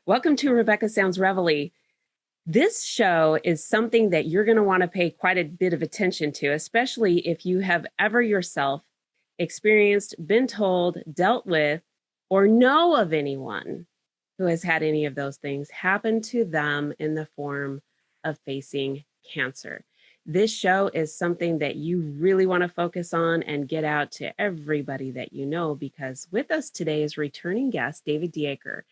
Welcome to Rebecca Sounds Reveille. This show is something that you're going to want to pay quite a bit of attention to, especially if you have ever yourself experienced, been told, dealt with, or know of anyone who has had any of those things happen to them in the form of facing cancer. This show is something that you really want to focus on and get out to everybody that you know, because with us today is returning guest, David Dacre.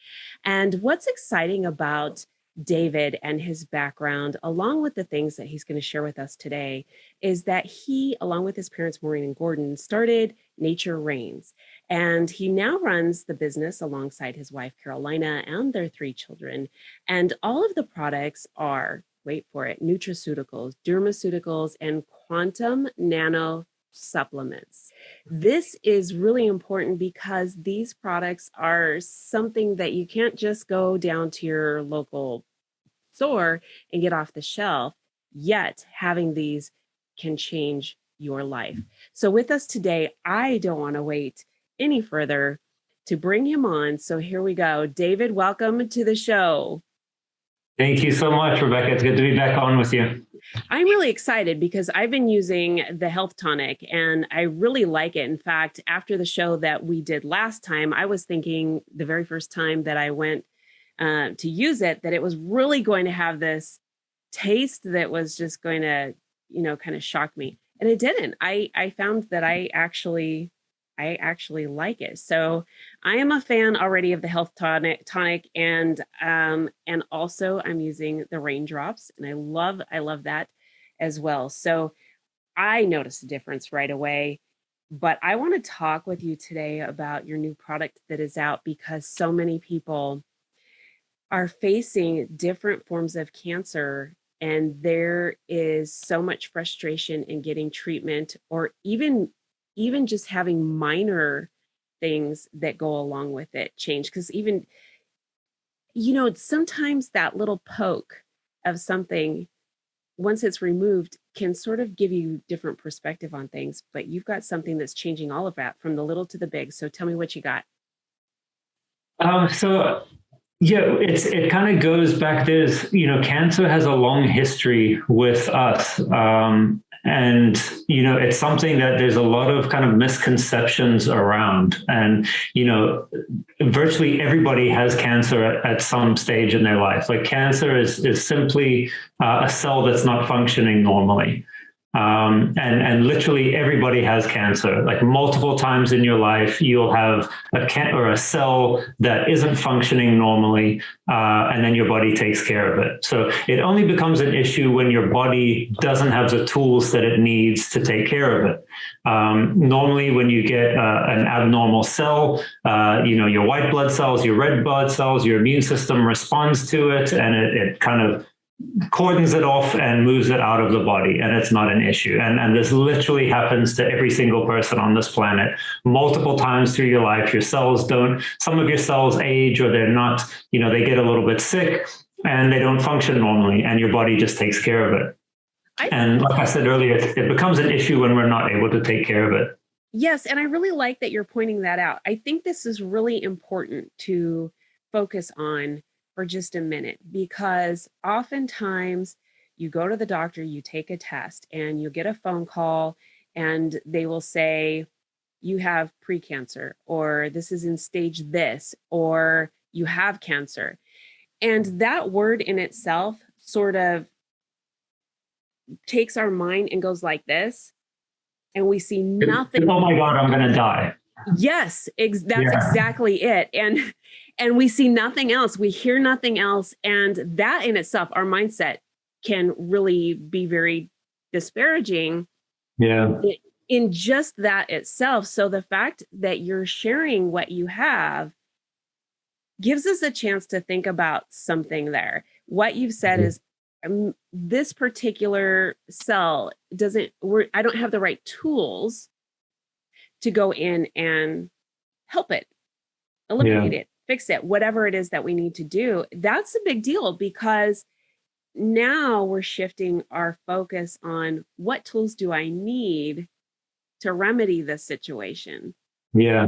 And what's exciting about David and his background, along with the things that he's going to share with us today, is that he, along with his parents, Maureen and Gordon, started Nature Reigns. And he now runs the business alongside his wife, Karolina, and their 3 children. And all of the products are, wait for it, nutraceuticals, dermaceuticals, and quantum nano supplements. This is really important because these products are something that you can't just go down to your local store and get off the shelf, yet having these can change your life. So with us today, I don't want to wait any further to bring him on. So here we go. David, welcome to the show. Thank you so much, Rebecca. It's good to be back on with you. I'm really excited because I've been using the health tonic and I really like it. In fact, after the show that we did last time, I was thinking the very first time that I went to use it, that it was really going to have this taste that was just going to, kind of shock me. And it didn't. I found that I actually like it. So I am a fan already of the health tonic and also I'm using the raindrops and I love that as well. So I noticed a difference right away, but I want to talk with you today about your new product that is out because so many people are facing different forms of cancer and there is so much frustration in getting treatment or even just having minor things that go along with it change. Because even, sometimes that little poke of something, once it's removed, can sort of give you different perspective on things. But you've got something that's changing all of that from the little to the big. So tell me what you got. It kind of goes back. Cancer has a long history with us. It's something that there's a lot of kind of misconceptions around. And, virtually everybody has cancer at some stage in their life. Like cancer is simply a cell that's not functioning normally. And literally everybody has cancer. Like multiple times in your life, you'll have a cell that isn't functioning normally, and then your body takes care of it. So it only becomes an issue when your body doesn't have the tools that it needs to take care of it. Normally, when you get an abnormal cell, your white blood cells, your red blood cells, your immune system responds to it, and it kind of cordons it off and moves it out of the body, and it's not an issue. And this literally happens to every single person on this planet multiple times through your life. Some of your cells age, or they're not, they get a little bit sick and they don't function normally, and your body just takes care of it. And like I said earlier, it becomes an issue when we're not able to take care of it. Yes, and I really like that you're pointing that out. I think this is really important to focus on for just a minute, because oftentimes you go to the doctor, you take a test, and you get a phone call, and they will say, you have precancer, or this is in stage this, or you have cancer. And that word in itself sort of takes our mind and goes like this, and we see nothing. Oh my God, I'm going to die. Yes, that's exactly it. And we see nothing else. We hear nothing else. And that in itself, our mindset can really be very disparaging. Yeah. In just that itself. So the fact that you're sharing what you have gives us a chance to think about something there. What you've said is this particular cell I don't have the right tools to go in and help it, eliminate it, fix it, whatever it is that we need to do. That's a big deal, because now we're shifting our focus on what tools do I need to remedy this situation. Yeah.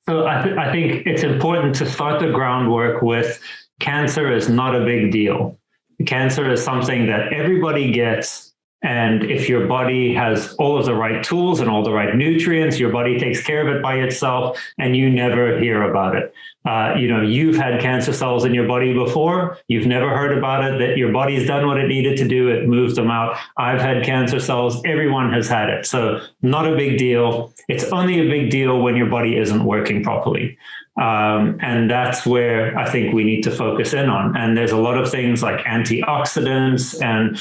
So I think it's important to start the groundwork with, cancer is not a big deal. Cancer is something that everybody gets. And if your body has all of the right tools and all the right nutrients, your body takes care of it by itself, and you never hear about it. You've had cancer cells in your body before. You've never heard about it, that your body's done what it needed to do. It moves them out. I've had cancer cells. Everyone has had it. So not a big deal. It's only a big deal when your body isn't working properly. And that's where I think we need to focus in on. And there's a lot of things like antioxidants and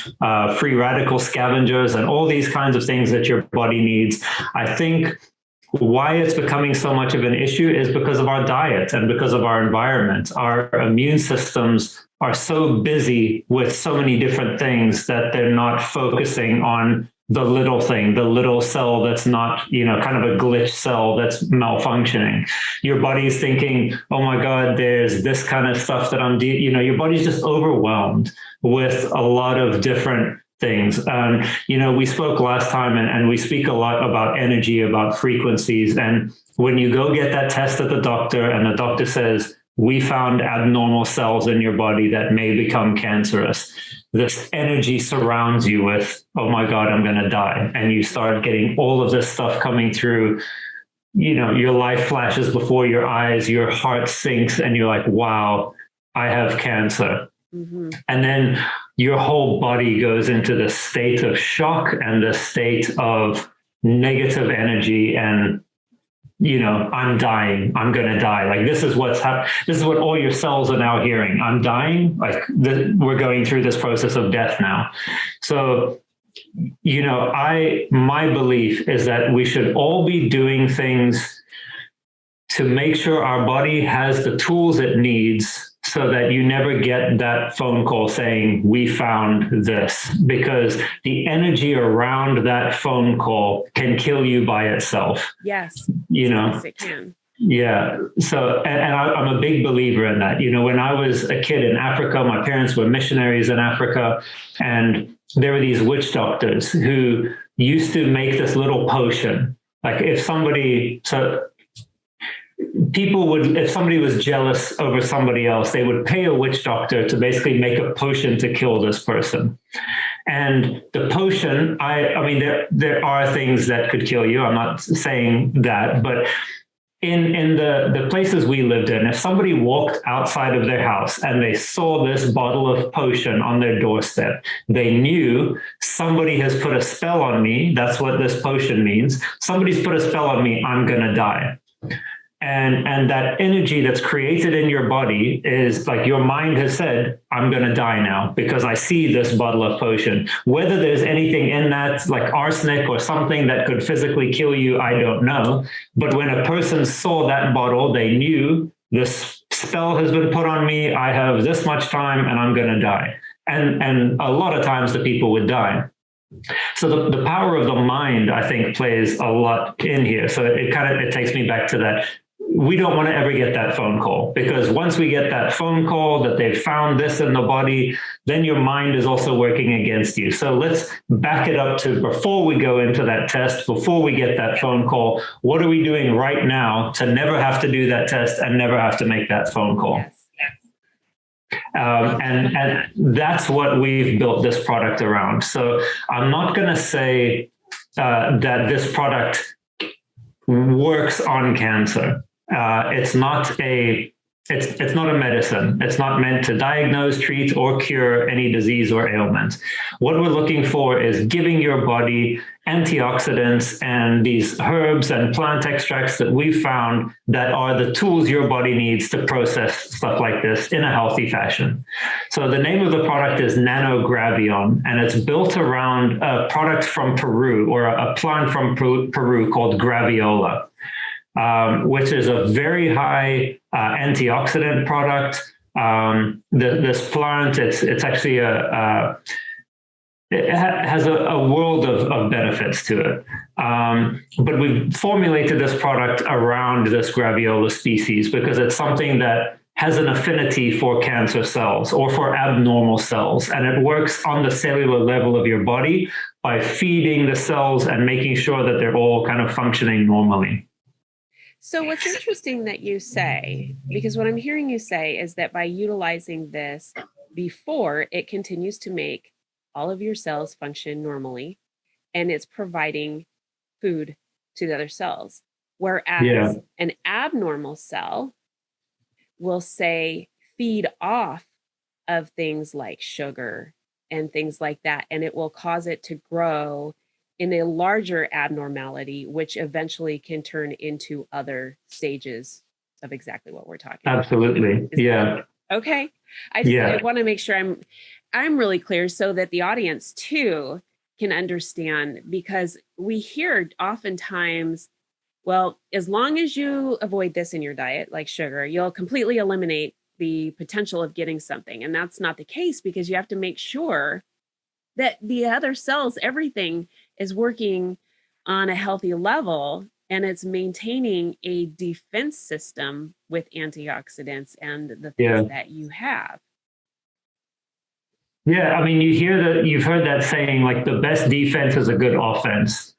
free radical scavengers and all these kinds of things that your body needs. I think why it's becoming so much of an issue is because of our diet and because of our environment. Our immune systems are so busy with so many different things that they're not focusing on the little thing, the little cell that's not, kind of a glitch cell that's malfunctioning. Your body's thinking, oh my God, there's this kind of stuff that your body's just overwhelmed with a lot of different things. We spoke last time and we speak a lot about energy, about frequencies. And when you go get that test at the doctor and the doctor says, we found abnormal cells in your body that may become cancerous, this energy surrounds you with, oh my God, I'm going to die. And you start getting all of this stuff coming through, your life flashes before your eyes, your heart sinks, and you're like, wow, I have cancer. Mm-hmm. And then your whole body goes into this state of shock and this state of negative energy and I'm dying. I'm going to die. Like this is what's happening. This is what all your cells are now hearing. I'm dying. Like we're going through this process of death now. So, my belief is that we should all be doing things to make sure our body has the tools it needs so that you never get that phone call saying, we found this, because the energy around that phone call can kill you by itself. Yes. Yes, it can. Yeah. So, and I'm a big believer in that. When I was a kid in Africa, my parents were missionaries in Africa, and there were these witch doctors who used to make this little potion. Like if somebody was jealous over somebody else, they would pay a witch doctor to basically make a potion to kill this person. And the potion, there are things that could kill you. I'm not saying that, but in the places we lived in, if somebody walked outside of their house and they saw this bottle of potion on their doorstep, they knew somebody has put a spell on me. That's what this potion means. Somebody's put a spell on me. I'm going to die. And that energy that's created in your body is like your mind has said, I'm going to die now because I see this bottle of potion. Whether there's anything in that, like arsenic or something that could physically kill you, I don't know. But when a person saw that bottle, they knew this spell has been put on me. I have this much time and I'm going to die. And a lot of times the people would die. So the power of the mind, I think, plays a lot in here. So it takes me back to that. We don't want to ever get that phone call, because once we get that phone call that they've found this in the body, then your mind is also working against you. So let's back it up to before we go into that test, before we get that phone call, what are we doing right now to never have to do that test and never have to make that phone call? And that's what we've built this product around. So I'm not going to say that this product works on cancer. It's not a medicine. It's not meant to diagnose, treat, or cure any disease or ailment. What we're looking for is giving your body antioxidants and these herbs and plant extracts that we've found that are the tools your body needs to process stuff like this in a healthy fashion. So the name of the product is Nano Gravion, and it's built around a product from Peru, or a plant from Peru called graviola. Which is a very high antioxidant product. This plant, it's actually it has a world of benefits to it. But we've formulated this product around this graviola species because it's something that has an affinity for cancer cells or for abnormal cells. And it works on the cellular level of your body by feeding the cells and making sure that they're all kind of functioning normally. So what's interesting that you say, because what I'm hearing you say is that by utilizing this before, it continues to make all of your cells function normally, and it's providing food to the other cells. Yeah, Whereas an abnormal cell will say feed off of things like sugar and things like that, and it will cause it to grow in a larger abnormality, which eventually can turn into other stages of exactly what we're talking about. absolutely. Yeah. Okay. I Yeah. want to make sure I'm really clear so that the audience too can understand, because we hear oftentimes, well, as long as you avoid this in your diet, like sugar, you'll completely eliminate the potential of getting something. And that's not the case, because you have to make sure that the other cells, everything is working on a healthy level, and it's maintaining a defense system with antioxidants and the things Yeah. that you have. Yeah. I mean, you've heard that saying, like, the best defense is a good offense.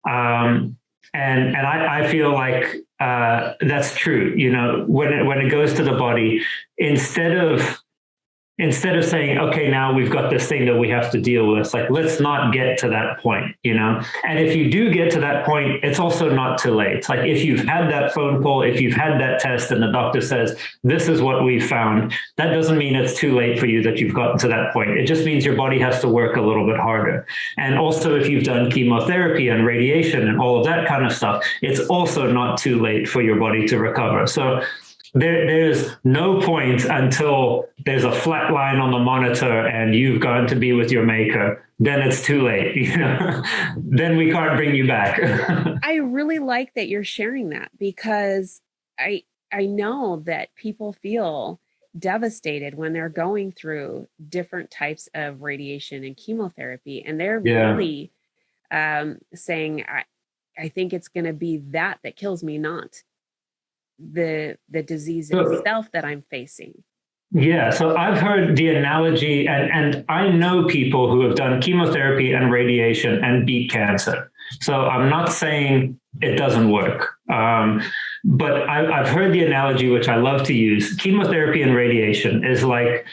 And I feel like that's true. You know, when it goes to the body, instead of saying, okay, now we've got this thing that we have to deal with, like, let's not get to that point, you know? And if you do get to that point, it's also not too late. It's like, if you've had that phone call, if you've had that test and the doctor says, this is what we found, that doesn't mean it's too late for you that you've gotten to that point. It just means your body has to work a little bit harder. And also, if you've done chemotherapy and radiation and all of that kind of stuff, it's also not too late for your body to recover. So there's no point until there's a flat line on the monitor and you've gone to be with your maker. Then it's too late. You know? Then we can't bring you back. I really like that you're sharing that, because I know that people feel devastated when they're going through different types of radiation and chemotherapy, and they're really saying, I think it's going to be that kills me, not the disease itself that I'm facing. Yeah, so I've heard the analogy, and I know people who have done chemotherapy and radiation and beat cancer. So I'm not saying it doesn't work, but I've heard the analogy, which I love to use. Chemotherapy and radiation is like,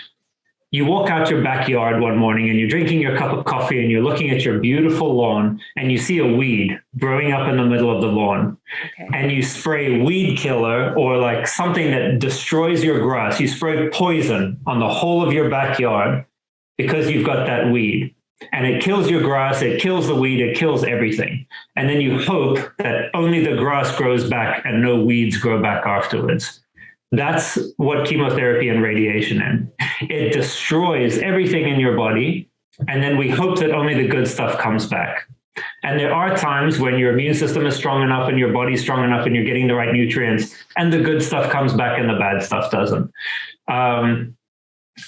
you walk out your backyard one morning and you're drinking your cup of coffee and you're looking at your beautiful lawn and you see a weed growing up in the middle of the lawn. Okay. And you spray weed killer, or like something that destroys your grass. You spray poison on the whole of your backyard because you've got that weed. And it kills your grass, it kills the weed, it kills everything. And then you hope that only the grass grows back and no weeds grow back afterwards. That's what chemotherapy and radiation is. It destroys everything in your body, and then we hope that only the good stuff comes back. And there are times when your immune system is strong enough and your body's strong enough and you're getting the right nutrients, and the good stuff comes back and the bad stuff doesn't. And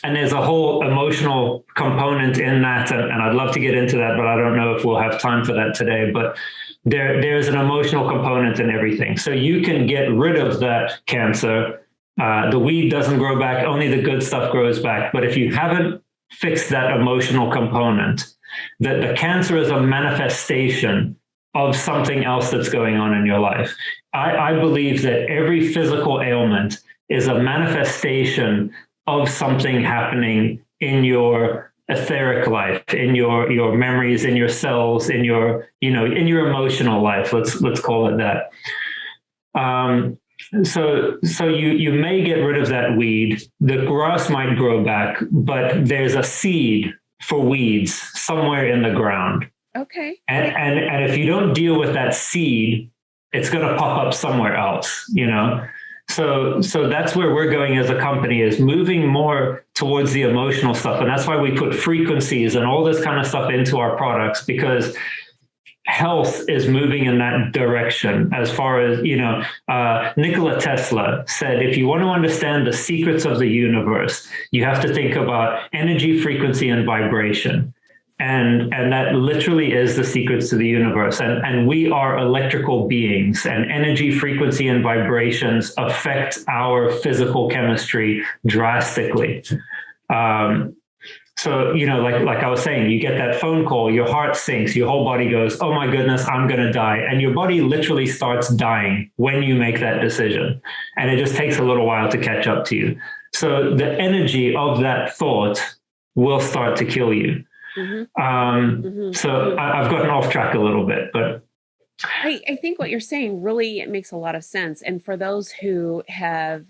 there's a whole emotional component in that, and I'd love to get into that, but I don't know if we'll have time for that today. But there's an emotional component in everything. So you can get rid of that cancer. The weed doesn't grow back, only the good stuff grows back. But if you haven't fixed that emotional component, that the cancer is a manifestation of something else that's going on in your life. I believe that every physical ailment is a manifestation of something happening in your etheric life, in your memories, in your cells, in your emotional life. Let's call it that. So you may get rid of that weed. The grass might grow back, but there's a seed for weeds somewhere in the ground. Okay. And if you don't deal with that seed, it's going to pop up somewhere else, you know? So that's where we're going as a company, is moving more towards the emotional stuff. And that's why we put frequencies and all this kind of stuff into our products, because health is moving in that direction. As far as, Nikola Tesla said, if you want to understand the secrets of the universe, you have to think about energy, frequency, and vibration. And that literally is the secrets to the universe. And we are electrical beings, and energy, frequency, and vibrations affect our physical chemistry drastically. So, like I was saying, you get that phone call, your heart sinks, your whole body goes, oh my goodness, I'm going to die. And your body literally starts dying when you make that decision. And it just takes a little while to catch up to you. So the energy of that thought will start to kill you. So I've gotten off track a little bit, but I think what you're saying really, it makes a lot of sense. And for those who have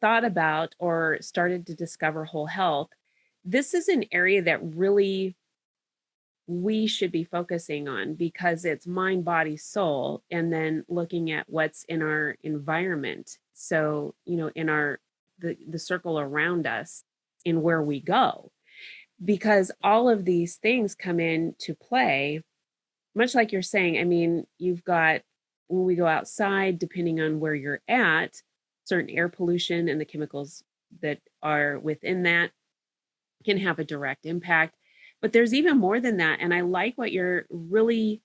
thought about or started to discover whole health, this is an area that really we should be focusing on, because it's mind, body, soul, and then looking at what's in our environment. So, in the circle around us, in where we go, because all of these things come into play, much like you're saying. I mean, you've got, when we go outside, depending on where you're at, certain air pollution and the chemicals that are within that can have a direct impact. But there's even more than that. And I like what you're really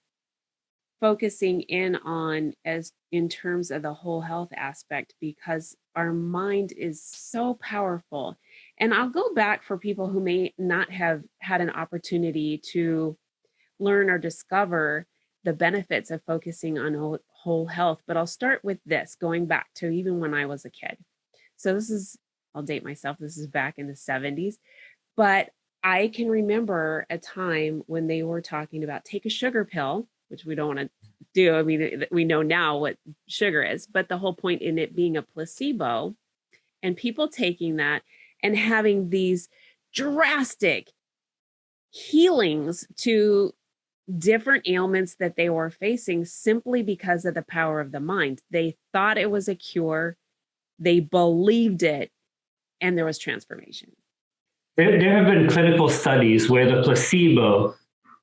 focusing in on as in terms of the whole health aspect, because our mind is so powerful. And I'll go back for people who may not have had an opportunity to learn or discover the benefits of focusing on whole health. But I'll start with this, going back to even when I was a kid. So I'll date myself, this is back in the 70s. But I can remember a time when they were talking about take a sugar pill, which we don't want to do. I mean, we know now what sugar is, but the whole point in it being a placebo, and people taking that and having these drastic healings to different ailments that they were facing, simply because of the power of the mind. They thought it was a cure, they believed it, and there was transformation. There have been clinical studies where the placebo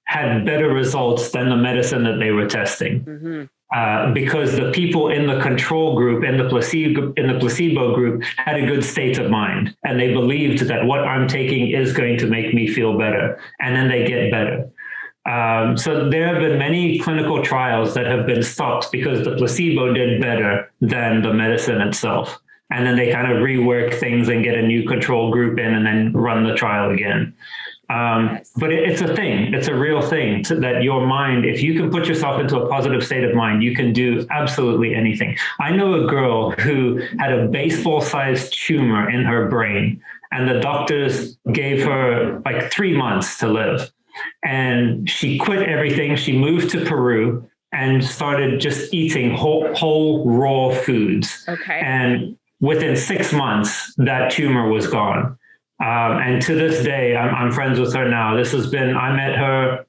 had better results than the medicine that they were testing, because the people in the control group and the placebo group had a good state of mind, and they believed that what I'm taking is going to make me feel better, and then they get better. So there have been many clinical trials that have been stopped because the placebo did better than the medicine itself. And then they kind of rework things and get a new control group in and then run the trial again. But it's a thing. It's a real thing that your mind, if you can put yourself into a positive state of mind, you can do absolutely anything. I know a girl who had a baseball-sized tumor in her brain, and the doctors gave her like 3 months to live. And she quit everything. She moved to Peru and started just eating whole raw foods. Okay. And within 6 months, that tumor was gone. And to this day, I'm friends with her now. I met her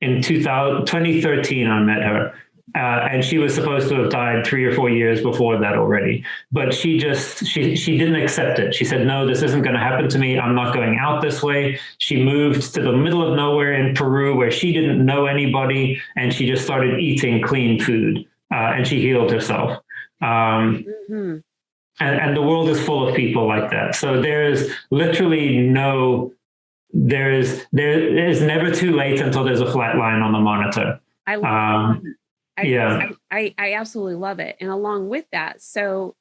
in 2013, I met her. And she was supposed to have died 3 or 4 years before that already. But she didn't accept it. She said, no, this isn't going to happen to me. I'm not going out this way. She moved to the middle of nowhere in Peru where she didn't know anybody. And she just started eating clean food. And she healed herself. And the world is full of people like that. So there is never too late until there's a flat line on the monitor. I love I absolutely love it. And along with that, so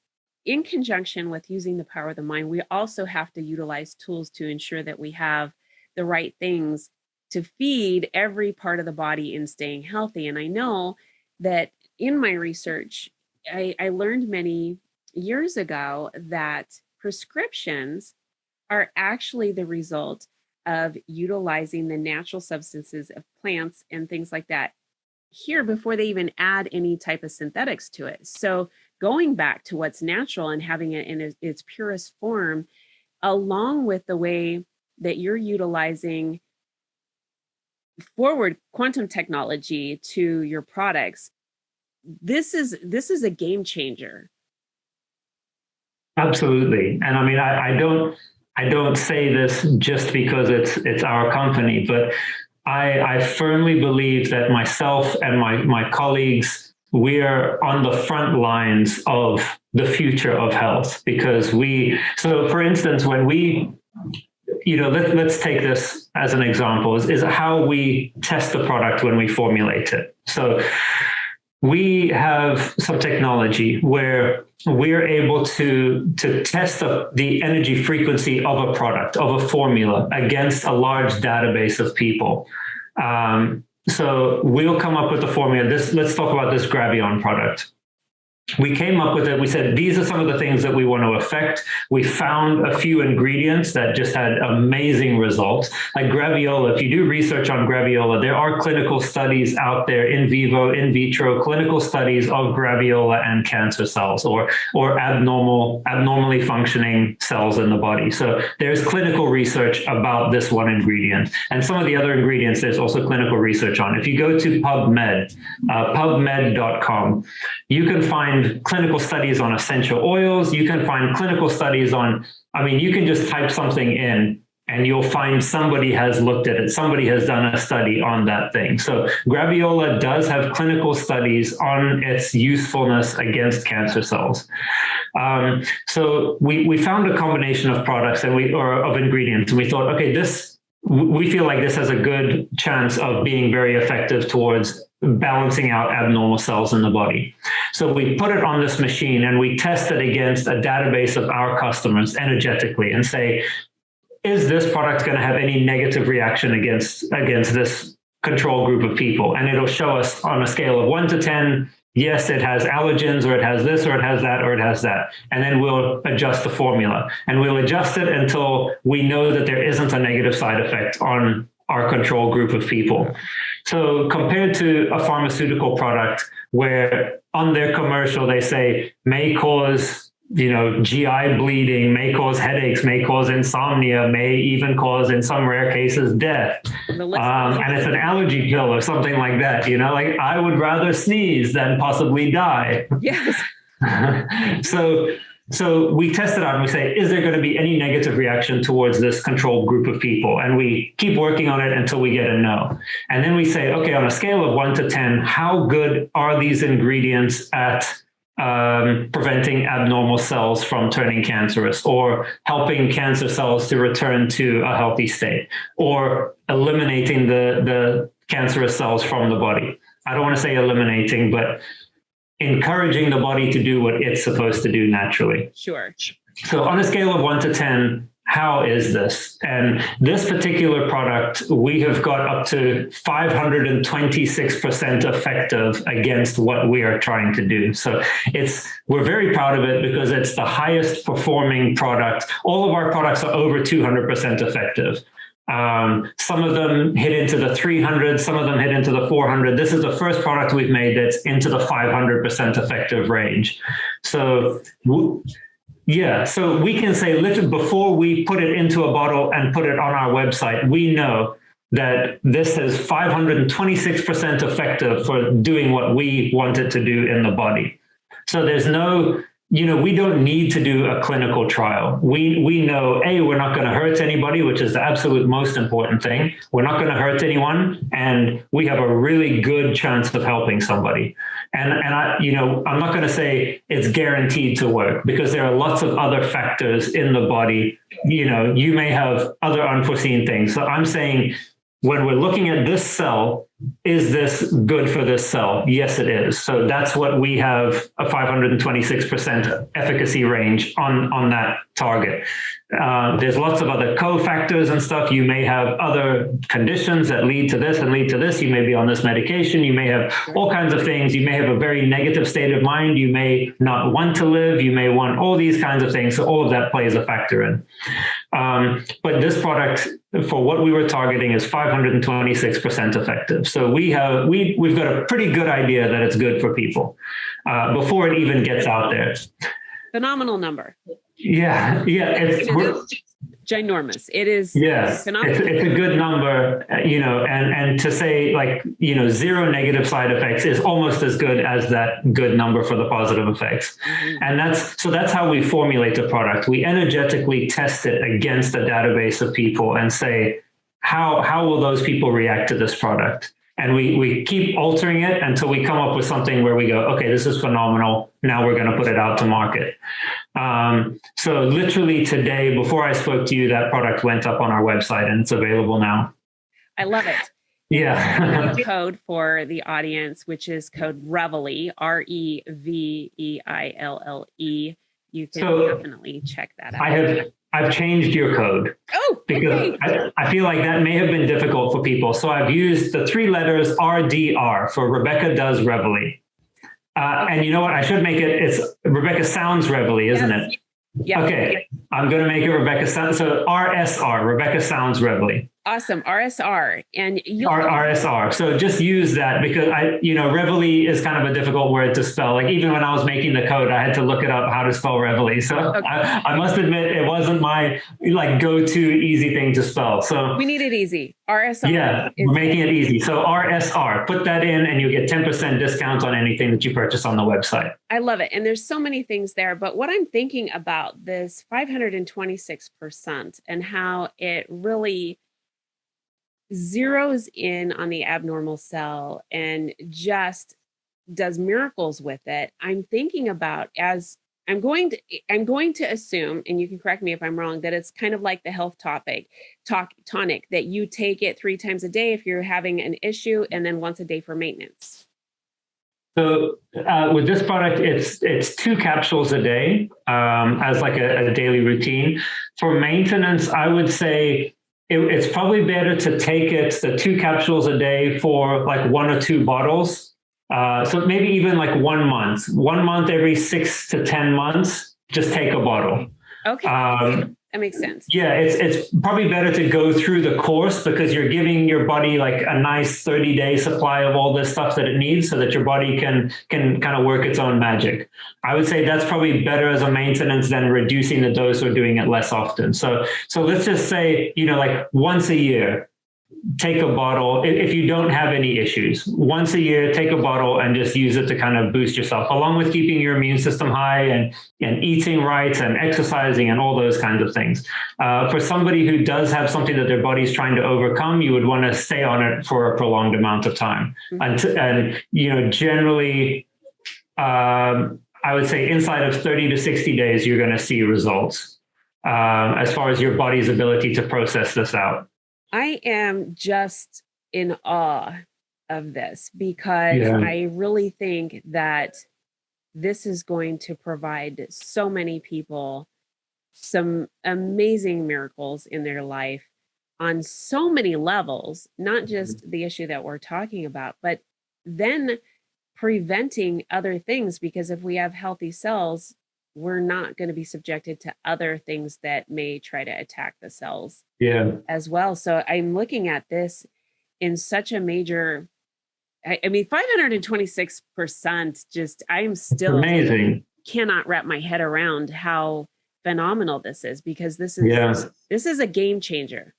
in conjunction with using the power of the mind, we also have to utilize tools to ensure that we have the right things to feed every part of the body in staying healthy. And I know that in my research, I learned many years ago that prescriptions are actually the result of utilizing the natural substances of plants and things like that here before they even add any type of synthetics to it. So going back to what's natural and having it in its purest form, along with the way that you're utilizing forward quantum technology to your products, this is a game changer. Absolutely. And I mean, I don't say this just because it's our company, but I firmly believe that myself and my colleagues, we are on the front lines of the future of health, because so for instance, when let's take this as an example, is how we test the product when we formulate it. So we have some technology where we're able to test the energy frequency of a product, of a formula, against a large database of people. So we'll come up with a formula. Let's talk about this Gravion product. We came up with it. We said, these are some of the things that we want to affect. We found a few ingredients that just had amazing results. Like graviola, if you do research on graviola, there are clinical studies out there, in vivo, in vitro, clinical studies of graviola and cancer cells or abnormally functioning cells in the body. So there's clinical research about this one ingredient. And some of the other ingredients, there's also clinical research on. If you go to PubMed, pubmed.com, you can find clinical studies on essential oils. You can find clinical studies on, you can just type something in and you'll find somebody has looked at it. Somebody has done a study on that thing. So graviola does have clinical studies on its usefulness against cancer cells. So we found a combination of products or of ingredients, and we thought, okay, we feel like this has a good chance of being very effective towards balancing out abnormal cells in the body. So we put it on this machine and we test it against a database of our customers energetically and say, is this product going to have any negative reaction against this control group of people? And it'll show us on a scale of 1 to 10, yes, it has allergens, or it has this, or it has that, or it has that. And then we'll adjust the formula, and we'll adjust it until we know that there isn't a negative side effect on our control group of people. So compared to a pharmaceutical product where on their commercial they say may cause GI bleeding, may cause headaches, may cause insomnia, may even cause, in some rare cases, death. And it's an allergy pill or something like that. Like I would rather sneeze than possibly die. Yes. So we test it out and we say, is there going to be any negative reaction towards this controlled group of people? And we keep working on it until we get a no. And then we say, okay, on a scale of 1 to 10, how good are these ingredients at preventing abnormal cells from turning cancerous, or helping cancer cells to return to a healthy state, or eliminating the cancerous cells from the body? I don't want to say eliminating, but encouraging the body to do what it's supposed to do naturally. Sure. So on a scale of 1 to 10, how is this? And this particular product, we have got up to 526% effective against what we are trying to do. So we're very proud of it because it's the highest performing product. All of our products are over 200% effective. Some of them hit into the 300, some of them hit into the 400. This is the first product we've made that's into the 500% effective range. So so we can say, literally, before we put it into a bottle and put it on our website, we know that this is 526% effective for doing what we want it to do in the body. So there's no, we don't need to do a clinical trial. We know, we're not going to hurt anybody, which is the absolute most important thing. We're not going to hurt anyone, and we have a really good chance of helping somebody. And I'm not going to say it's guaranteed to work, because there are lots of other factors in the body. You may have other unforeseen things. So I'm saying, when we're looking at this cell, is this good for this cell? Yes, it is. So that's what we have, a 526% efficacy range on that target. There's lots of other cofactors and stuff. You may have other conditions that lead to this and lead to this. You may be on this medication. You may have all kinds of things. You may have a very negative state of mind. You may not want to live. You may want all these kinds of things. So all of that plays a factor in. But this product, for what we were targeting, is 526% effective. So we've got a pretty good idea that it's good for people before it even gets out there. Phenomenal number. Yeah. It's ginormous. It is. Yes, it's a good number, and to say, like, 0 negative side effects is almost as good as that good number for the positive effects. Mm-hmm. And that's how we formulate the product. We energetically test it against a database of people and say, how will those people react to this product? And we keep altering it until we come up with something where we go, okay, this is phenomenal. Now we're going to put it out to market. So literally today, before I spoke to you, that product went up on our website and it's available now. I love it. Yeah. code for the audience, which is code Reveille, Reveille. You can definitely check that out. I've changed your code. Oh, because okay. I feel like that may have been difficult for people. So I've used the 3 letters RDR for Rebecca Does Reveille. And you know what? I should make it's Rebecca Sounds Reveille, isn't it? Yeah. Okay. I'm going to make it Rebecca Sounds. So RSR, Rebecca Sounds Reveille. Awesome. RSR. And RSR. So just use that because Reveille is kind of a difficult word to spell. Like even when I was making the code, I had to look it up how to spell Reveille. So I must admit it wasn't my go-to easy thing to spell. So we need it easy. RSR. Yeah, we're making it easy. So RSR, put that in and you get 10% discount on anything that you purchase on the website. I love it. And there's so many things there. But what I'm thinking about this 526% and how it really zeroes in on the abnormal cell and just does miracles with it. I'm thinking about as I'm going to assume, and you can correct me if I'm wrong, that it's kind of like the health tonic, that you take it 3 times a day if you're having an issue, and then once a day for maintenance. So with this product, it's 2 capsules a day as like a daily routine. For maintenance, I would say it's probably better to take the 2 capsules a day for like 1 or 2 bottles. So maybe even like 1 month, 1 month every 6 to 10 months, just take a bottle. Okay. That makes sense. Yeah, it's probably better to go through the course because you're giving your body like a nice 30-day supply of all this stuff that it needs so that your body can kind of work its own magic. I would say that's probably better as a maintenance than reducing the dose or doing it less often. So let's just say, like once a year, take a bottle. If you don't have any issues, once a year, take a bottle and just use it to kind of boost yourself, along with keeping your immune system high and eating right and exercising and all those kinds of things. For somebody who does have something that their body's trying to overcome, you would want to stay on it for a prolonged amount of time. And generally, I would say inside of 30 to 60 days, you're going to see results as far as your body's ability to process this out. I am just in awe of this because I really think that this is going to provide so many people some amazing miracles in their life on so many levels, not just the issue that we're talking about, but then preventing other things, because if we have healthy cells, we're not going to be subjected to other things that may try to attack the cells as well. So I'm looking at this in such a major, I mean, 526%, just, I'm still amazing. Cannot wrap my head around how phenomenal this is, because this is a game changer.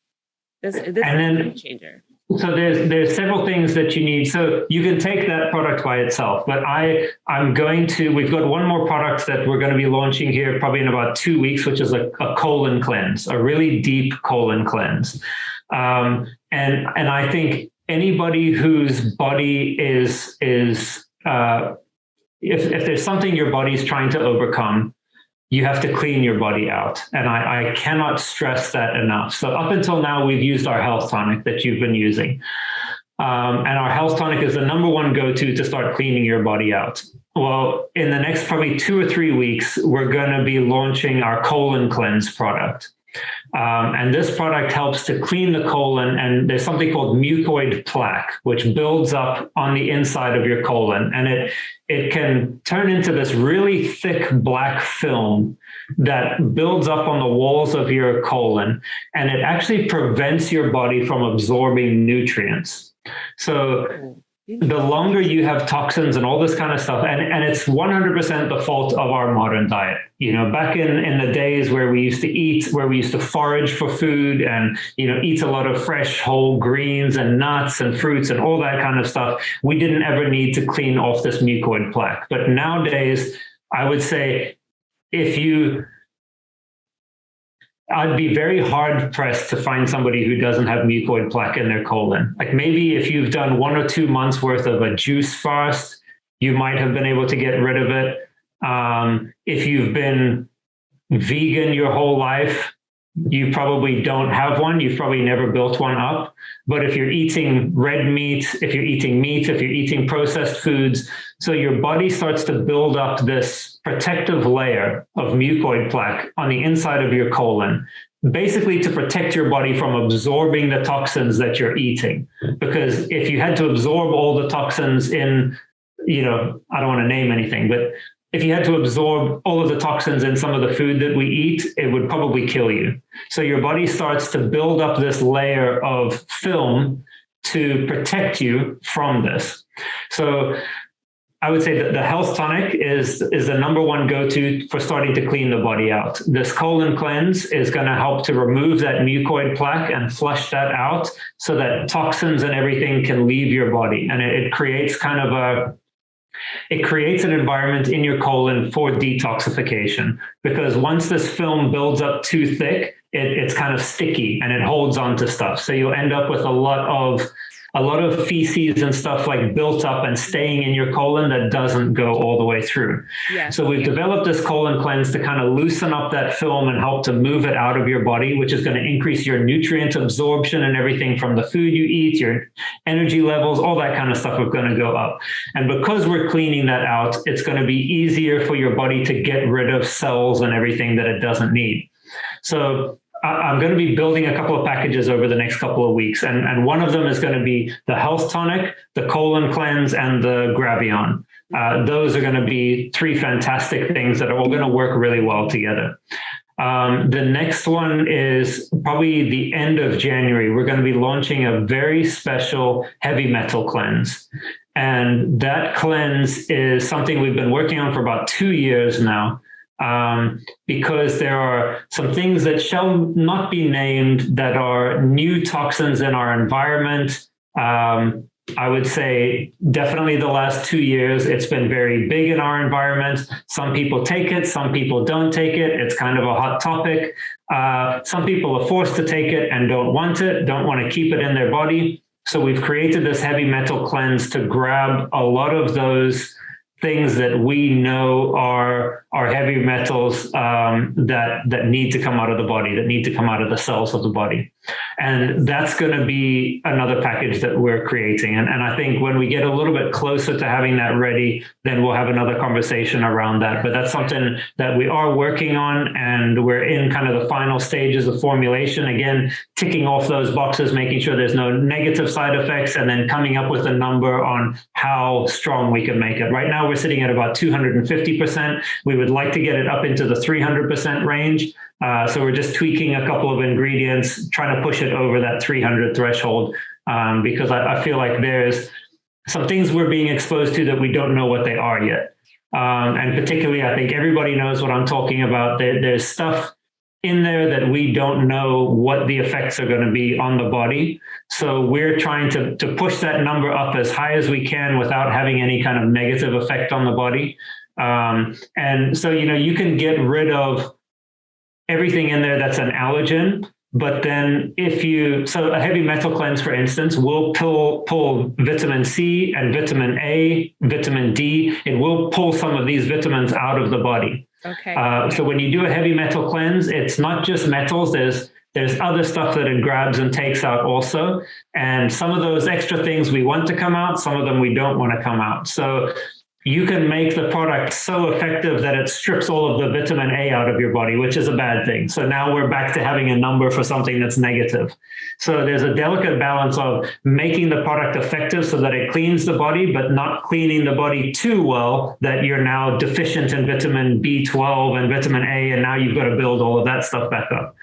This is a game changer. So there's several things that you need. So you can take that product by itself, but we've got one more product that we're going to be launching here probably in about 2 weeks, which is a colon cleanse, a really deep colon cleanse. And I think anybody whose body is if there's something your body's trying to overcome, you have to clean your body out. And I cannot stress that enough. So up until now, we've used our health tonic that you've been using. And our health tonic is the number one go-to to start cleaning your body out. Well, in the next probably 2 or 3 weeks, we're going to be launching our colon cleanse product. And this product helps to clean the colon, and there's something called mucoid plaque, which builds up on the inside of your colon, and it can turn into this really thick black film that builds up on the walls of your colon, and it actually prevents your body from absorbing nutrients. So the longer you have toxins and all this kind of stuff, and it's 100% the fault of our modern diet. Back in the days where we used to forage for food and, eat a lot of fresh whole greens and nuts and fruits and all that kind of stuff, we didn't ever need to clean off this mucoid plaque. But nowadays, I would say I'd be very hard pressed to find somebody who doesn't have mucoid plaque in their colon. Like maybe if you've done 1 or 2 months worth of a juice fast, you might have been able to get rid of it. If you've been vegan your whole life, you probably don't have one. You've probably never built one up. But if you're eating red meat, if you're eating meat, if you're eating processed foods, so your body starts to build up this protective layer of mucoid plaque on the inside of your colon, basically to protect your body from absorbing the toxins that you're eating. Because if you had to absorb all the toxins in, I don't want to name anything, but if you had to absorb all of the toxins in some of the food that we eat, it would probably kill you. So your body starts to build up this layer of film to protect you from this. So I would say that the health tonic is the number one go-to for starting to clean the body out. This colon cleanse is going to help to remove that mucoid plaque and flush that out so that toxins and everything can leave your body. And it creates it creates an environment in your colon for detoxification, because once this film builds up too thick, it's kind of sticky and it holds on to stuff. So you'll end up with a lot of feces and stuff like built up and staying in your colon that doesn't go all the way through. Yes. So we've developed this colon cleanse to kind of loosen up that film and help to move it out of your body, which is going to increase your nutrient absorption and everything from the food you eat, your energy levels, all that kind of stuff are going to go up. And because we're cleaning that out, it's going to be easier for your body to get rid of cells and everything that it doesn't need. So I'm going to be building a couple of packages over the next couple of weeks. And one of them is going to be the health tonic, the colon cleanse, and the Gravion. Those are going to be three fantastic things that are all going to work really well together. The next one is probably the end of January. We're going to be launching a very special heavy metal cleanse. And that cleanse is something we've been working on for about 2 years now. Because there are some things that shall not be named that are new toxins in our environment. I would say definitely the last 2 years, it's been very big in our environment. Some people take it, some people don't take it. It's kind of a hot topic. Some people are forced to take it and don't want to keep it in their body. So we've created this heavy metal cleanse to grab a lot of those things that we know are heavy metals that need to come out of the body, that need to come out of the cells of the body. And that's going to be another package that we're creating. And I think when we get a little bit closer to having that ready, then we'll have another conversation around that. But that's something that we are working on, and we're in kind of the final stages of formulation. Again, ticking off those boxes, making sure there's no negative side effects, and then coming up with a number on how strong we can make it. Right now, we're sitting at about 250%. We would like to get it up into the 300% range. So we're just tweaking a couple of ingredients, trying to push it over that 300 threshold, because I feel like there's some things we're being exposed to that we don't know what they are yet. And particularly, I think everybody knows what I'm talking about. There's stuff in there that we don't know what the effects are going to be on the body. So we're trying to push that number up as high as we can without having any kind of negative effect on the body. And so, you can get rid of everything in there that's an allergen. But then so a heavy metal cleanse, for instance, will pull vitamin C and vitamin A, vitamin D. It will pull some of these vitamins out of the body. Okay. So when you do a heavy metal cleanse, it's not just metals. There's other stuff that it grabs and takes out also. And some of those extra things we want to come out, some of them we don't want to come out. So you can make the product so effective that it strips all of the vitamin A out of your body, which is a bad thing. So now we're back to having a number for something that's negative. So there's a delicate balance of making the product effective so that it cleans the body, but not cleaning the body too well that you're now deficient in vitamin B12 and vitamin A, and now you've got to build all of that stuff back up.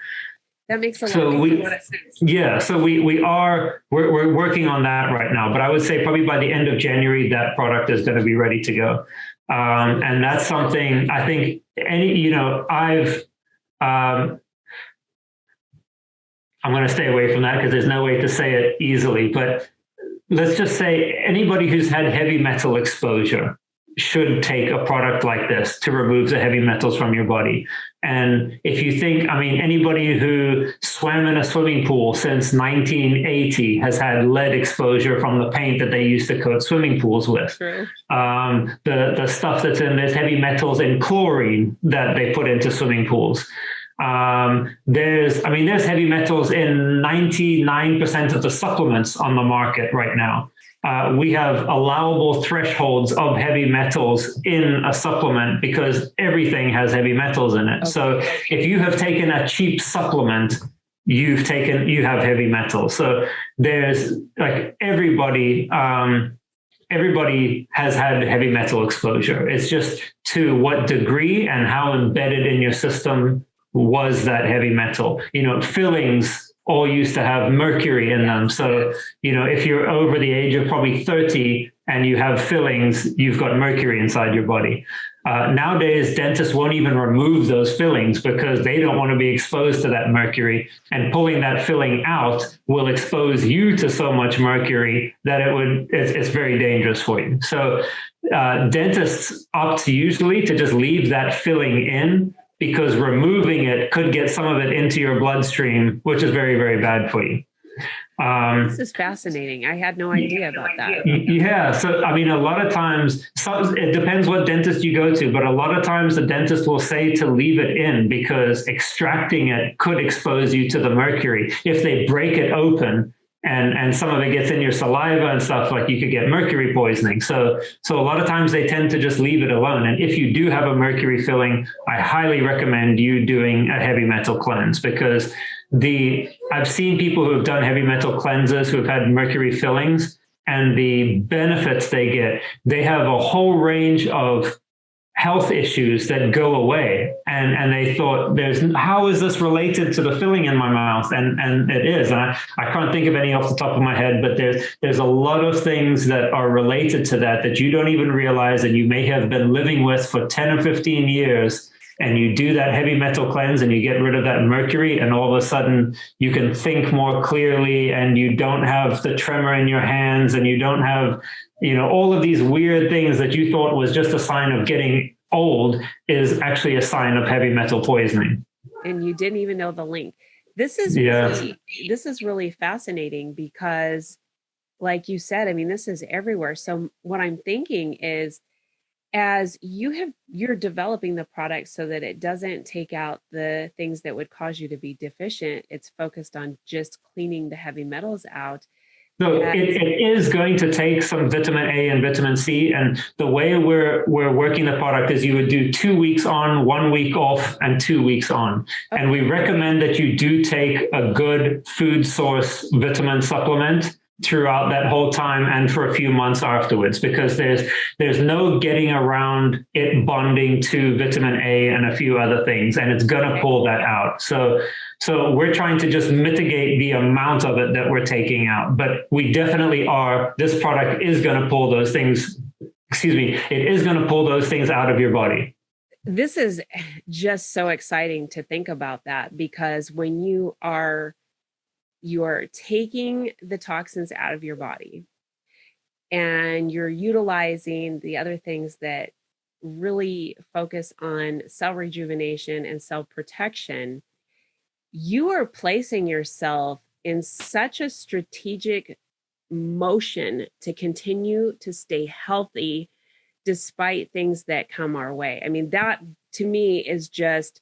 That makes a lot of sense. Yeah, so we're working on that right now, but I would say probably by the end of January, that product is going to be ready to go. And that's something I think I'm going to stay away from that because there's no way to say it easily, but let's just say anybody who's had heavy metal exposure should take a product like this to remove the heavy metals from your body. And if you think, anybody who swam in a swimming pool since 1980 has had lead exposure from the paint that they used to coat swimming pools with. True. The stuff that's in there's heavy metals in chlorine that they put into swimming pools. There's heavy metals in 99% of the supplements on the market right now. We have allowable thresholds of heavy metals in a supplement because everything has heavy metals in it. Okay. So if you have taken a cheap supplement, you have heavy metals. So there's like everybody has had heavy metal exposure. It's just to what degree and how embedded in your system was that heavy metal. Fillings all used to have mercury in them. So, if you're over the age of probably 30 and you have fillings, you've got mercury inside your body. Nowadays, dentists won't even remove those fillings because they don't want to be exposed to that mercury. And pulling that filling out will expose you to so much mercury that it's very dangerous for you. So dentists opt usually to just leave that filling in, because removing it could get some of it into your bloodstream, which is very, very bad for you. This is fascinating. I had no idea about that. Yeah. So, a lot of times, it depends what dentist you go to, but a lot of times the dentist will say to leave it in because extracting it could expose you to the mercury. If they break it open and some of it gets in your saliva and stuff, like you could get mercury poisoning. So a lot of times they tend to just leave it alone. And if you do have a mercury filling, I highly recommend you doing a heavy metal cleanse, because I've seen people who have done heavy metal cleanses who have had mercury fillings, and the benefits they have a whole range of health issues that go away. And they thought, how is this related to the filling in my mouth? And it is. And I can't think of any off the top of my head, but there's a lot of things that are related to that you don't even realize, that you may have been living with for 10 or 15 years. And you do that heavy metal cleanse and you get rid of that mercury, and all of a sudden you can think more clearly, and you don't have the tremor in your hands, and you don't have, all of these weird things that you thought was just a sign of getting old is actually a sign of heavy metal poisoning. And you didn't even know the link. This is really fascinating because, like you said, this is everywhere. So what I'm thinking is, as you're developing the product so that it doesn't take out the things that would cause you to be deficient, it's focused on just cleaning the heavy metals out. So it is going to take some vitamin A and vitamin C. And the way we're working the product is you would do 2 weeks on, 1 week off, and 2 weeks on. Okay. And we recommend that you do take a good food source vitamin supplement throughout that whole time and for a few months afterwards, because there's no getting around it bonding to vitamin A and a few other things, and it's going to pull that out. So we're trying to just mitigate the amount of it that we're taking out, but we definitely this product is going to pull those things, it is going to pull those things out of your body. This is just so exciting to think about that, because when you're taking the toxins out of your body and you're utilizing the other things that really focus on cell rejuvenation and cell protection, you are placing yourself in such a strategic motion to continue to stay healthy despite things that come our way. That to me is just,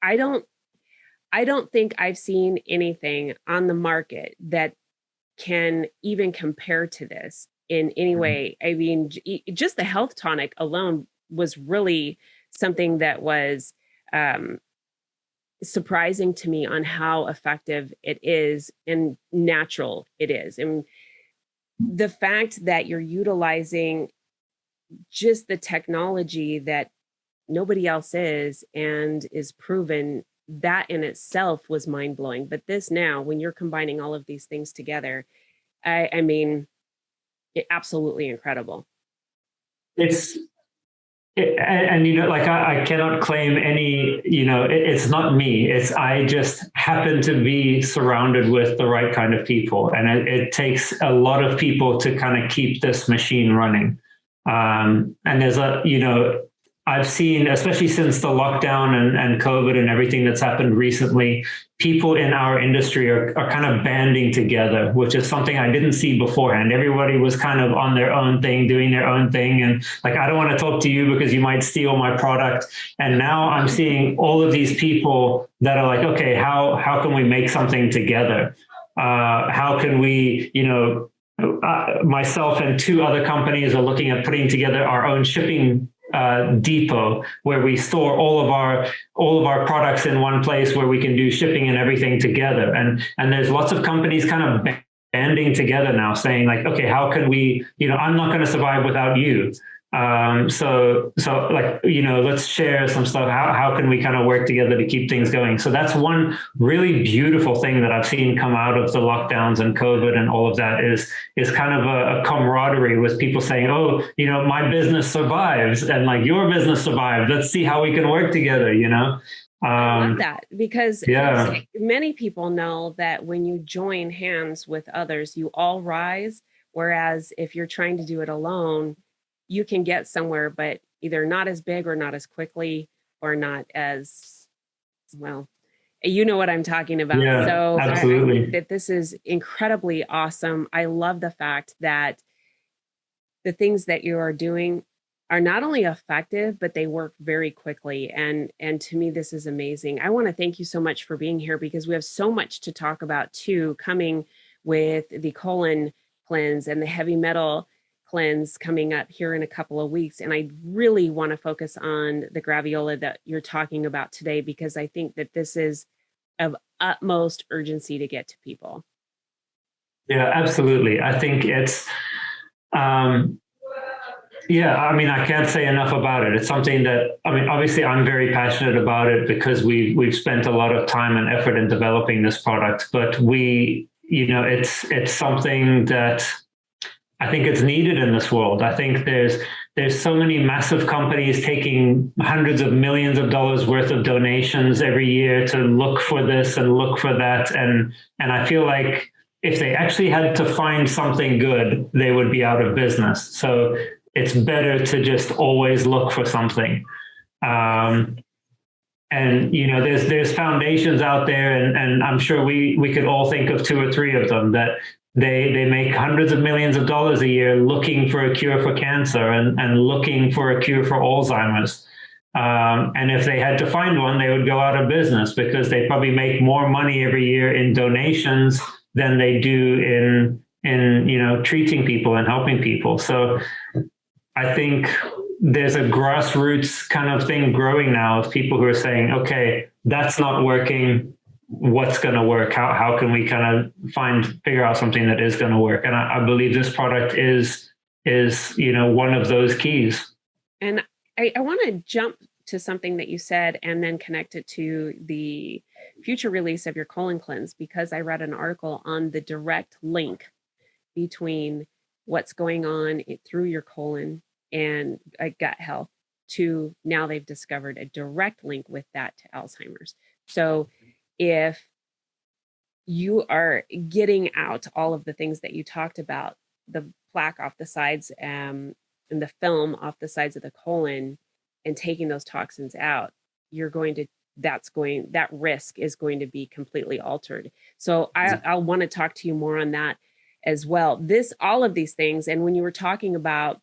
I don't think I've seen anything on the market that can even compare to this in any way. Just the health tonic alone was really something that was surprising to me on how effective it is and natural it is. And the fact that you're utilizing just the technology that nobody else is and is proven, that in itself was mind-blowing. But this now, when you're combining all of these things together, it absolutely incredible. I cannot claim any, it's not me. I just happen to be surrounded with the right kind of people. And it takes a lot of people to kind of keep this machine running. And there's I've seen, especially since the lockdown and COVID and everything that's happened recently, people in our industry are kind of banding together, which is something I didn't see beforehand. Everybody was kind of on their own thing, doing their own thing. And like, I don't want to talk to you because you might steal my product. And now I'm seeing all of these people that are like, okay, how can we make something together? How can we, myself and two other companies are looking at putting together our own shipping depot where we store all of our products in one place where we can do shipping and everything together. And there's lots of companies kind of banding together now saying like, okay, how can we, I'm not going to survive without you. So like, let's share some stuff. How can we kind of work together to keep things going? So that's one really beautiful thing that I've seen come out of the lockdowns and COVID and all of that is kind of a camaraderie with people saying, oh, my business survives and like your business survived. Let's see how we can work together, I love that because many people know that when you join hands with others, you all rise. Whereas if you're trying to do it alone, you can get somewhere, but either not as big or not as quickly or not as well. You know what I'm talking about. Yeah, so absolutely. I think that this is incredibly awesome. I love the fact that the things that you are doing are not only effective, but they work very quickly. And to me, this is amazing. I want to thank you so much for being here because we have so much to talk about too, coming with the colon cleanse and the heavy metal cleanse coming up here in a couple of weeks. And I really want to focus on the graviola that you're talking about today, because I think that this is of utmost urgency to get to people. Yeah, absolutely. I think it's, I can't say enough about it. It's something that, obviously I'm very passionate about it because we've spent a lot of time and effort in developing this product, but it's something that I think it's needed in this world. I think there's so many massive companies taking hundreds of millions of dollars worth of donations every year to look for this and look for that. And I feel like if they actually had to find something good, they would be out of business. So it's better to just always look for something. And there's foundations out there, and I'm sure we could all think of two or three of them that they make hundreds of millions of dollars a year looking for a cure for cancer and looking for a cure for Alzheimer's. And if they had to find one, they would go out of business because they probably make more money every year in donations than they do in treating people and helping people. So I think there's a grassroots kind of thing growing now of people who are saying, okay, that's not working. What's going to work? How can we kind of figure out something that is going to work? And I believe this product is one of those keys. And I want to jump to something that you said and then connect it to the future release of your colon cleanse, because I read an article on the direct link between what's going on through your colon and gut health to now they've discovered a direct link with that to Alzheimer's. So if you are getting out all of the things that you talked about, the plaque off the sides and the film off the sides of the colon and taking those toxins out, that risk is going to be completely altered. So I'll want to talk to you more on that as well. All of these things. And when you were talking about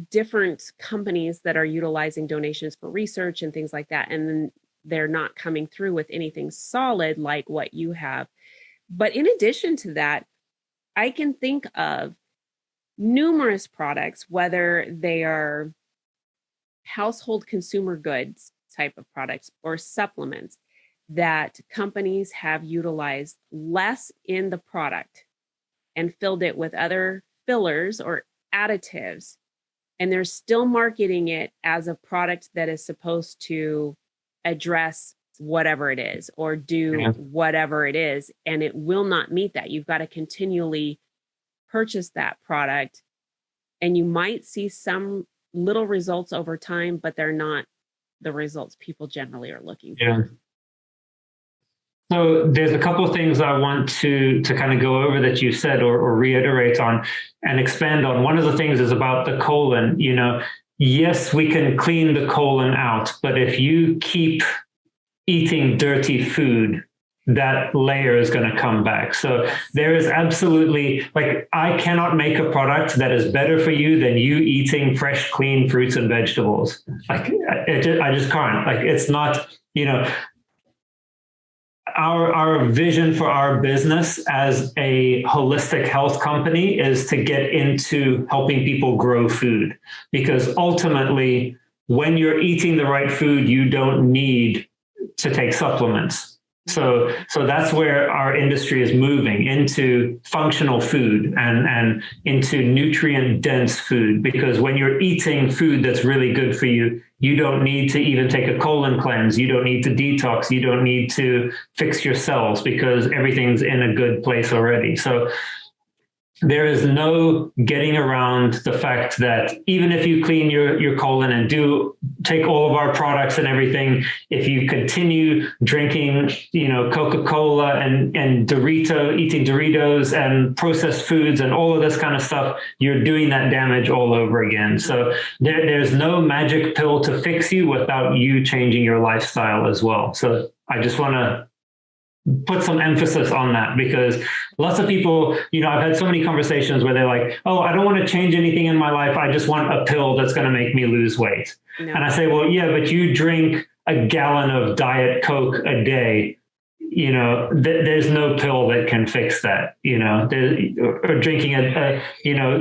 different companies that are utilizing donations for research and things like that, and then they're not coming through with anything solid like what you have. But in addition to that, I can think of numerous products, whether they are household consumer goods type of products or supplements, that companies have utilized less in the product and filled it with other fillers or additives, and they're still marketing it as a product that is supposed to address whatever it is or do whatever it is, and it will not meet that. You've got to continually purchase that product, and you might see some little results over time, but they're not the results people generally are looking for. So there's a couple of things I want to kind of go over that you said or reiterate on and expand on. One of the things is about the colon. Yes, we can clean the colon out, but if you keep eating dirty food, that layer is going to come back. So there is absolutely, like, I cannot make a product that is better for you than you eating fresh, clean fruits and vegetables. Like, I just can't. Like, it's not, our vision for our business as a holistic health company is to get into helping people grow food, because ultimately, when you're eating the right food, you don't need to take supplements. So that's where our industry is moving, into functional food and into nutrient dense food, because when you're eating food that's really good for you, you don't need to even take a colon cleanse. You don't need to detox. You don't need to fix your cells, because everything's in a good place already. So there is no getting around the fact that even if you clean your colon and do take all of our products and everything, if you continue drinking, Coca-Cola and eating Doritos and processed foods and all of this kind of stuff, you're doing that damage all over again. So there's no magic pill to fix you without you changing your lifestyle as well. So I just want to put some emphasis on that, because lots of people, I've had so many conversations where they're like, oh, I don't want to change anything in my life. I just want a pill that's going to make me lose weight. No. And I say, well, yeah, but you drink a gallon of Diet Coke a day. There's no pill that can fix that, or drinking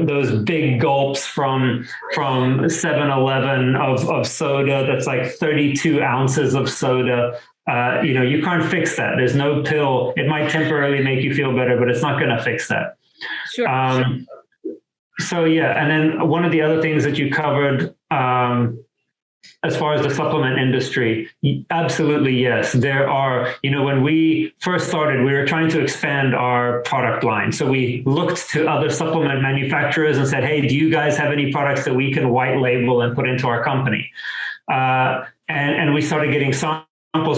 those big gulps from 7-Eleven of soda. That's like 32 ounces of soda. You can't fix that. There's no pill. It might temporarily make you feel better, but it's not going to fix that. Sure. So yeah. And then one of the other things that you covered, as far as the supplement industry, absolutely, yes. There are, when we first started, we were trying to expand our product line. So we looked to other supplement manufacturers and said, hey, do you guys have any products that we can white label and put into our company? And we started getting samples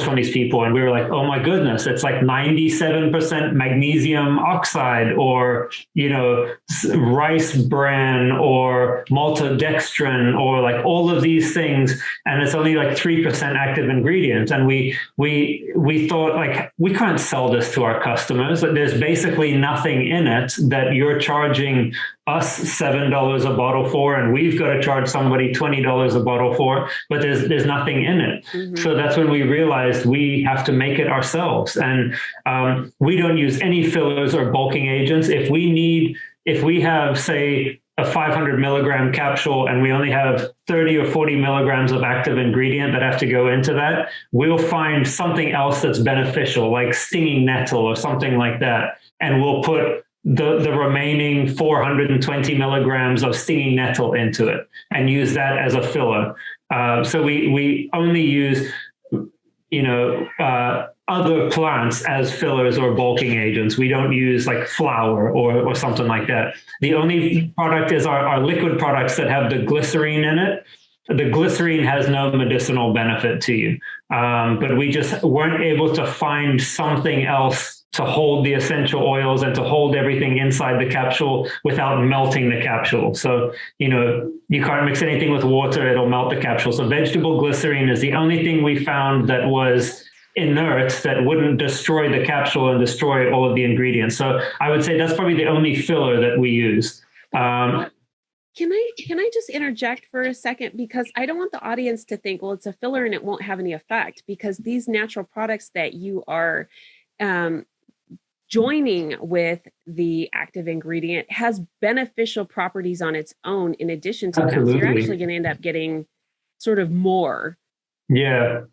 from these people, and we were like, oh my goodness, it's like 97% magnesium oxide, or rice bran, or maltodextrin, or like all of these things, and it's only like 3% active ingredient. And we thought, like, we can't sell this to our customers. There's basically nothing in it that you're charging us $7 a bottle for, and we've got to charge somebody $20 a bottle for, but there's nothing in it. Mm-hmm. So that's when we realized we have to make it ourselves. And we don't use any fillers or bulking agents. If we have, say, a 500 milligram capsule and we only have 30 or 40 milligrams of active ingredient that have to go into that, we'll find something else that's beneficial, like stinging nettle or something like that, and we'll put the remaining 420 milligrams of stinging nettle into it and use that as a filler. So we only use, other plants as fillers or bulking agents. We don't use like flour or something like that. The only product is our liquid products that have the glycerine in it. The glycerine has no medicinal benefit to you, but we just weren't able to find something else to hold the essential oils and to hold everything inside the capsule without melting the capsule. So, you can't mix anything with water, it'll melt the capsule. So vegetable glycerine is the only thing we found that was inert, that wouldn't destroy the capsule and destroy all of the ingredients. So I would say that's probably the only filler that we use. Can I just interject for a second? Because I don't want the audience to think, well, it's a filler and it won't have any effect, because these natural products that you are joining with the active ingredient has beneficial properties on its own in addition to that. So you're actually going to end up getting sort of more. Yeah.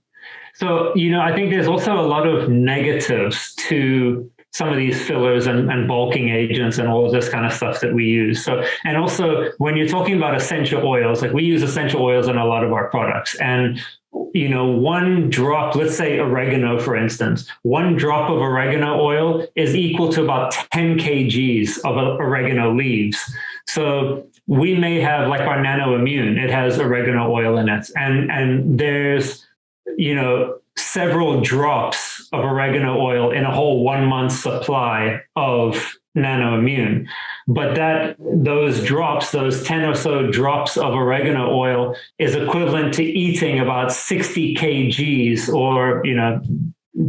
So, I think there's also a lot of negatives to some of these fillers and bulking agents and all of this kind of stuff that we use. So, and also when you're talking about essential oils, like we use essential oils in a lot of our products, and one drop, let's say oregano, for instance, one drop of oregano oil is equal to about 10 kgs of oregano leaves. So we may have, like, our Nano Immune, it has oregano oil in it. And there's, several drops of oregano oil in a whole 1 month supply of Nano Immune. But those 10 or so drops of oregano oil is equivalent to eating about 60 kgs, or,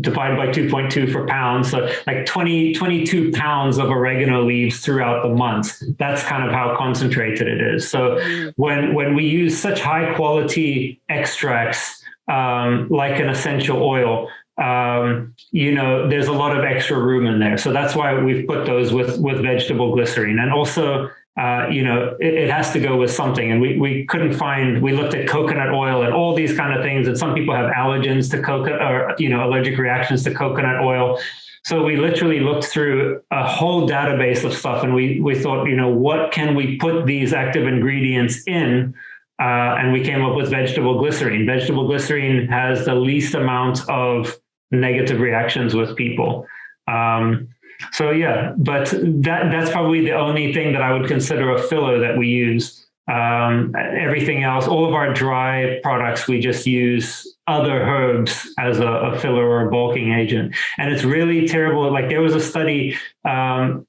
divided by 2.2 for pounds. So like 22 pounds of oregano leaves throughout the month. That's kind of how concentrated it is. So when we use such high quality extracts, like an essential oil, there's a lot of extra room in there. So that's why we've put those with vegetable glycerine. And also, it has to go with something. And we couldn't find, we looked at coconut oil and all these kind of things. And some people have allergens to coconut, or, allergic reactions to coconut oil. So we literally looked through a whole database of stuff. And we thought, what can we put these active ingredients in? And we came up with vegetable glycerine. Vegetable glycerine has the least amount of negative reactions with people. So yeah, but that's probably the only thing that I would consider a filler that we use. Everything else, all of our dry products, we just use other herbs as a filler or a bulking agent. And it's really terrible. Like there was a study, I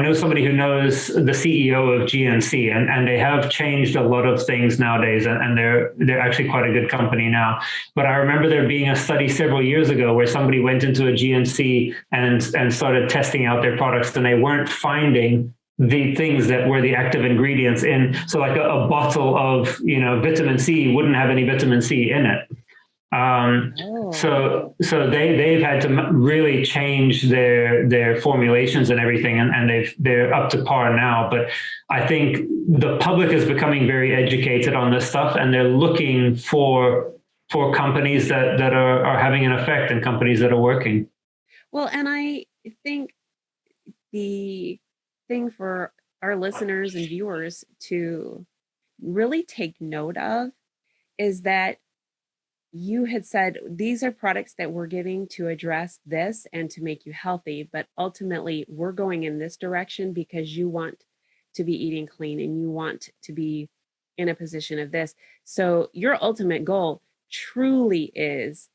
know somebody who knows the CEO of GNC, and they have changed a lot of things nowadays, and they're actually quite a good company now. But I remember there being a study several years ago where somebody went into a GNC and started testing out their products, and they weren't finding the things that were the active ingredients in. So like a bottle of, vitamin C wouldn't have any vitamin C in it. So they've had to really change their formulations and everything, and they're up to par now. But I think the public is becoming very educated on this stuff, and they're looking for companies that are having an effect, and companies that are working. Well, and I think the thing for our listeners and viewers to really take note of is that you had said these are products that we're giving to address this and to make you healthy, but ultimately we're going in this direction because you want to be eating clean and you want to be in a position of this. So your ultimate goal truly is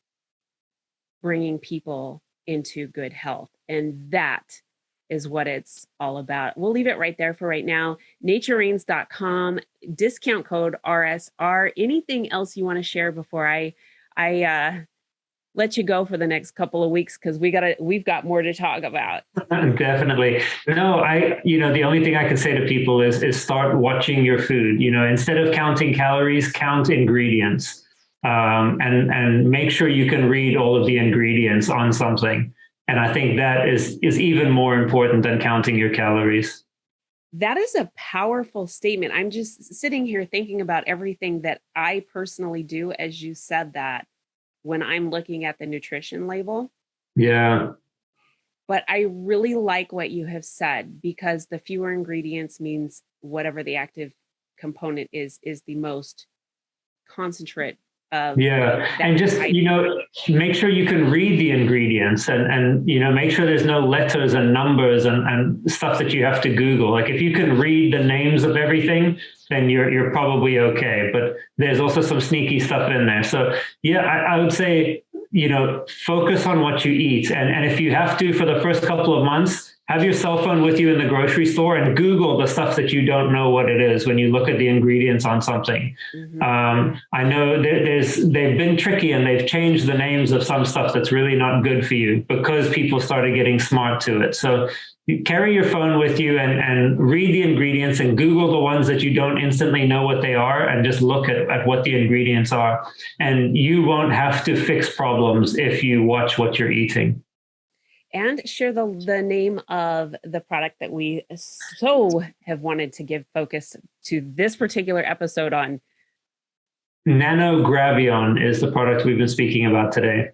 bringing people into good health, and that is what it's all about. We'll leave it right there for right now. NatureRains.com, discount code RSR. Anything else you want to share before I let you go for the next couple of weeks, because we've got more to talk about. Definitely. No, the only thing I can say to people is start watching your food. Instead of counting calories, count ingredients, and make sure you can read all of the ingredients on something. And I think that is even more important than counting your calories. That is a powerful statement. I'm just sitting here thinking about everything that I personally do, as you said that, when I'm looking at the nutrition label. Yeah. But I really like what you have said, because the fewer ingredients means whatever the active component is the most concentrate. And just, make sure you can read the ingredients, and make sure there's no letters and numbers and stuff that you have to Google. Like if you can read the names of everything, then you're probably okay. But there's also some sneaky stuff in there. So I would say, focus on what you eat. And if you have to, for the first couple of months, have your cell phone with you in the grocery store and Google the stuff that you don't know what it is when you look at the ingredients on something. Mm-hmm. I know they've been tricky, and they've changed the names of some stuff that's really not good for you because people started getting smart to it. So you carry your phone with you and read the ingredients and Google the ones that you don't instantly know what they are, and just look at what the ingredients are. And you won't have to fix problems if you watch what you're eating. And share the name of the product that we so have wanted to give focus to this particular episode on. Nano Gravion is the product we've been speaking about today.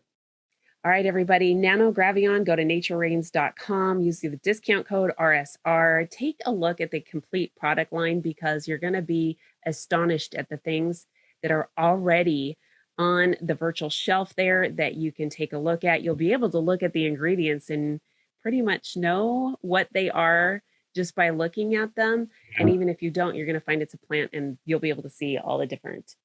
All right, everybody. Nano Gravion, go to NatureRains.com, use the discount code RSR. Take a look at the complete product line, because you're going to be astonished at the things that are already on the virtual shelf there that you can take a look at. You'll be able to look at the ingredients and pretty much know what they are just by looking at them. And even if you don't, you're going to find it's a plant, and you'll be able to see all the different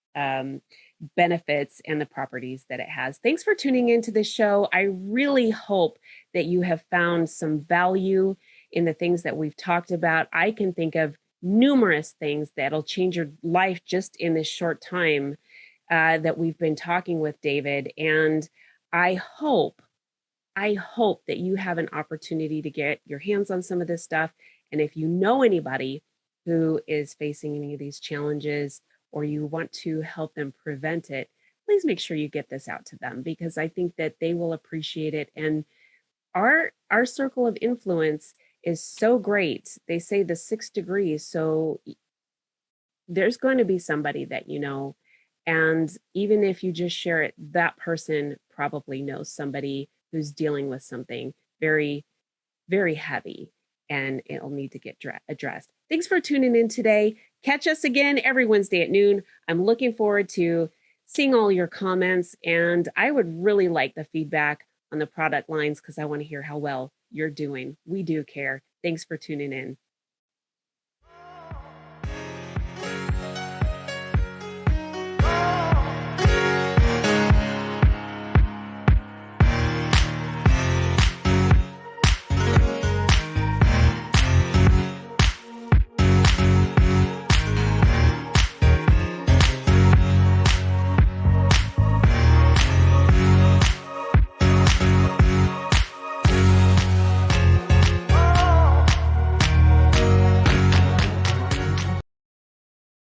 benefits and the properties that it has. Thanks for tuning into this show. I really hope that you have found some value in the things that we've talked about. I can think of numerous things that'll change your life just in this short time that we've been talking with David. And I hope that you have an opportunity to get your hands on some of this stuff. And if you know anybody who is facing any of these challenges, or you want to help them prevent it, please make sure you get this out to them, because I think that they will appreciate it. And our circle of influence is so great. They say the 6 degrees. So there's going to be somebody that you know. And even if you just share it, that person probably knows somebody who's dealing with something very, very heavy, and it'll need to get addressed. Thanks for tuning in today. Catch us again every Wednesday at noon. I'm looking forward to seeing all your comments, and I would really like the feedback on the product lines because I want to hear how well you're doing. We do care. Thanks for tuning in.